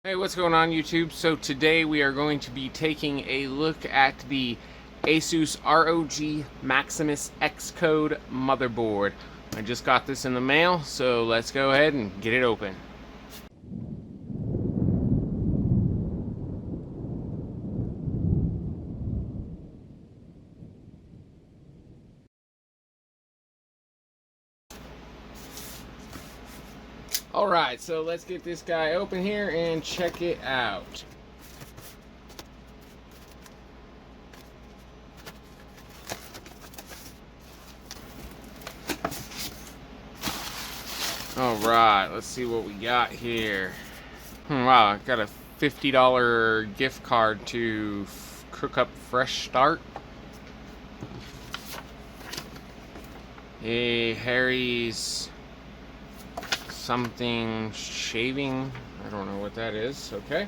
Hey, what's going on YouTube? So today we are going to be taking a look at the Asus ROG Maximus Xcode motherboard. I just got this in the mail, so let's go ahead and get it open. Alright, so let's get this guy open here and check it out. Alright, let's see what we got here. Wow, I got a $50 gift card to cook up Fresh Start. A Harry's something shaving. I don't know what that is. Okay.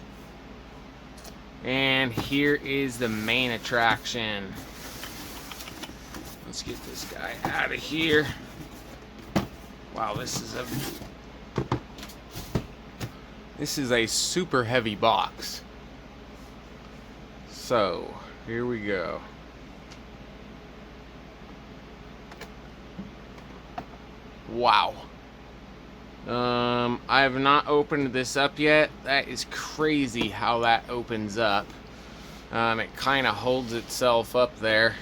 And here is the main attraction. Let's get this guy out of here. Wow, this is a super heavy box. So, here we go. Wow. I have not opened this up yet. That is crazy how that opens up. It kind of holds itself up there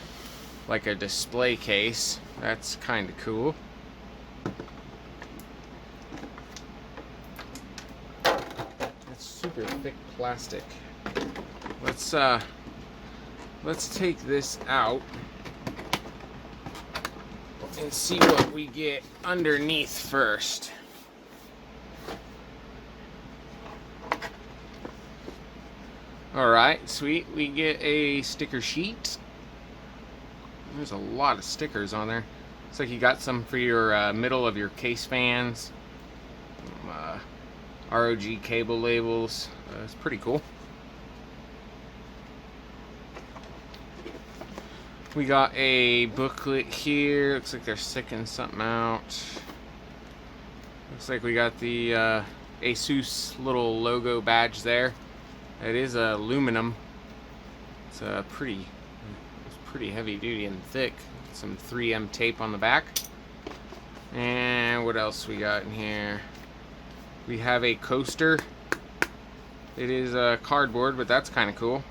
like a display case. That's kind of cool. It's super thick plastic. Let's take this out and see what we get underneath first. Alright, sweet. We get a sticker sheet. There's a lot of stickers on there. Looks like you got some for your middle of your case fans. ROG cable labels. It's pretty cool. We got a booklet here. Looks like they're sticking something out. Looks like we got the Asus little logo badge there. It is aluminum. It's pretty heavy duty and thick. Some 3M tape on the back. And what else we got in here? We have a coaster. It is cardboard, but that's kind of cool.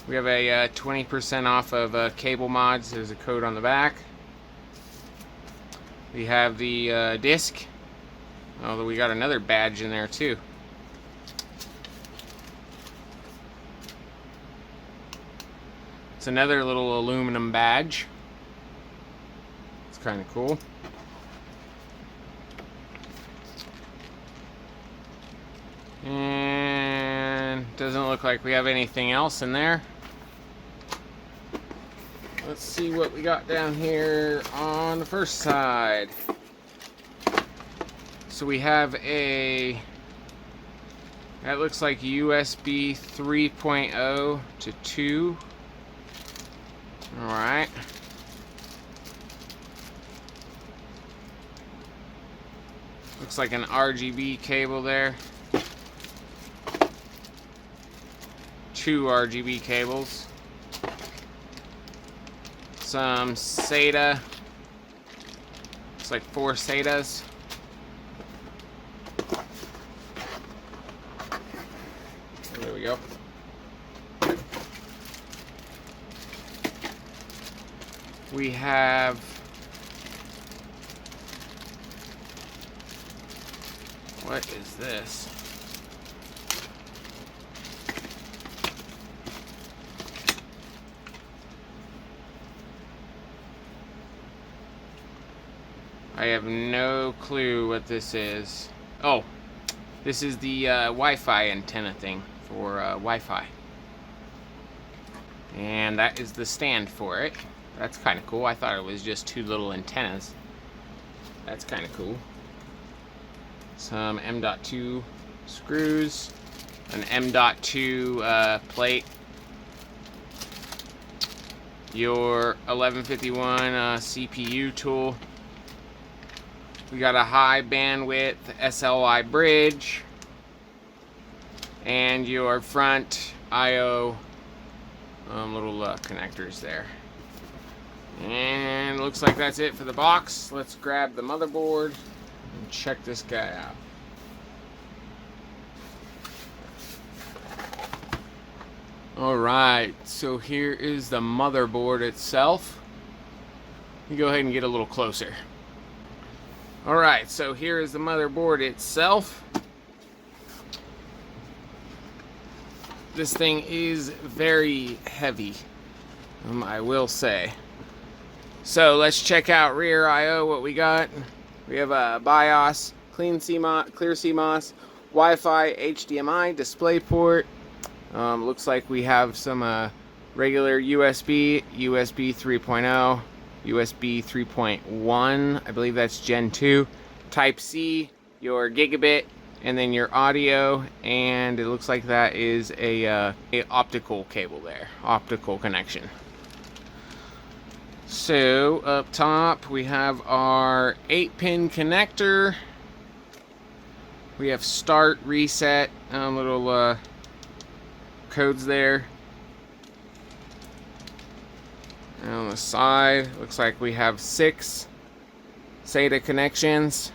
We have a 20% off of cable mods. There's a code on the back. We have the disc. Although we got another badge in there too. It's another little aluminum badge. It's kind of cool. And doesn't look like we have anything else in there. Let's see what we got down here on the first side. So we have that looks like USB 3.0 to 2. Alright. Looks like an RGB cable there. 2 RGB cables. Some SATA. Looks like 4 SATAs. There we go. We have what is this? I have no clue what this is. Oh, this is the Wi-Fi antenna thing for Wi-Fi. And that is the stand for it. That's kind of cool. I thought it was just 2 little antennas. That's kind of cool. Some M.2 screws. An M.2 plate. Your 1151 CPU tool. We got a high bandwidth SLI bridge and your front IO little connectors there. And looks like that's it for the box. Let's grab the motherboard and check this guy out. Alright, so here is the motherboard itself. You go ahead and get a little closer. Alright, so here is the motherboard itself. This thing is very heavy, I will say. So let's check out rear I/O. What we got? We have a BIOS, clear CMOS, Wi-Fi, HDMI, DisplayPort. Looks like we have some regular USB, USB 3.0, USB 3.1. I believe that's Gen 2. Type C, your gigabit, and then your audio, and it looks like that is a optical cable there, optical connection. So up top we have our 8-pin connector. We have start, reset, little codes there. And on the side, looks like we have 6 SATA connections.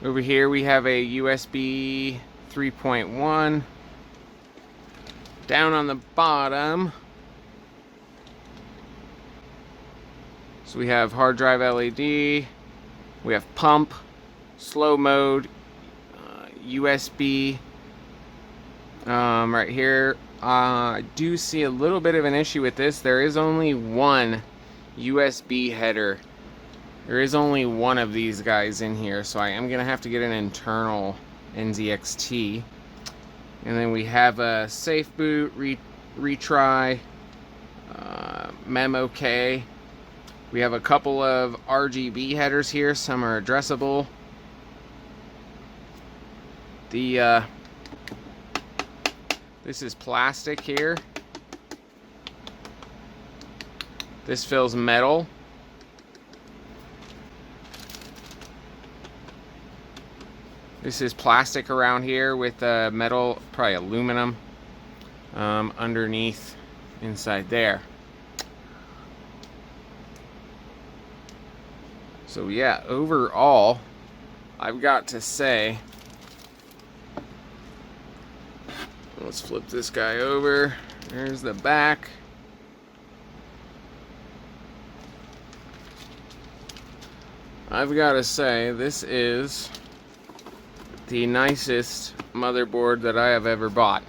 Over here we have a USB 3.1. Down on the bottom, so we have hard drive LED, we have pump, slow mode, USB. Right here, I do see a little bit of an issue with this. There is only one USB header. There is only one of these guys in here, so I am going to have to get an internal NZXT. And then we have a safe boot, retry, mem-OK. We have a couple of RGB headers here. Some are addressable. This is plastic here. This fills metal. This is plastic around here with metal, probably aluminum, underneath, inside there. So yeah, overall, I've got to say, let's flip this guy over. There's the back. I've got to say, this is the nicest motherboard that I have ever bought.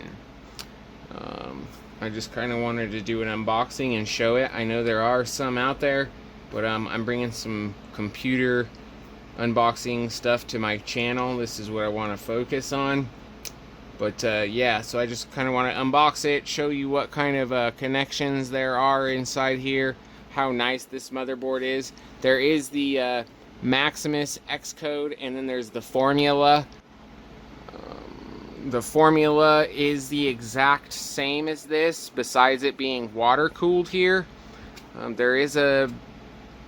I just kind of wanted to do an unboxing and show it. I know there are some out there, but I'm bringing some computer unboxing stuff to my channel. This is what I want to focus on. But yeah, so I just kind of want to unbox it, show you what kind of connections there are inside here, how nice this motherboard is. There is the Maximus X code, and then there's the formula. The formula is the exact same as this, besides it being water cooled here. There is a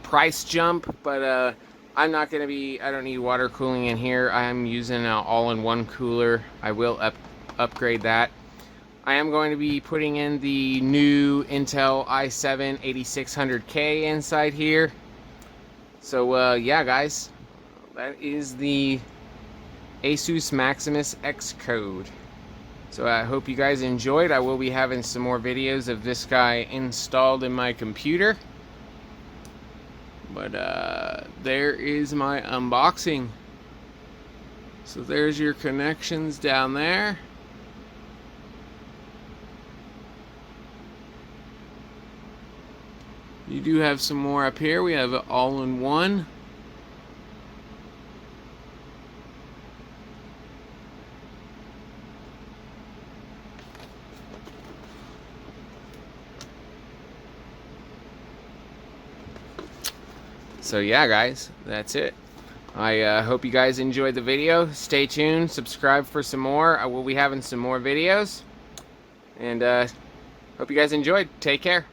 price jump, but I'm not going to be, I don't need water cooling in here. I'm using an all-in-one cooler. I will upgrade that. I am going to be putting in the new Intel i7 8600K inside here. So yeah guys, that is the Asus Maximus X code. So I hope you guys enjoyed. I will be having some more videos of this guy installed in my computer. But there is my unboxing. So there's your connections down there. You do have some more up here. We have it all in one. So yeah guys, that's it. I hope you guys enjoyed the video. Stay tuned, subscribe for some more. I will be having some more videos. And hope you guys enjoyed. Take care.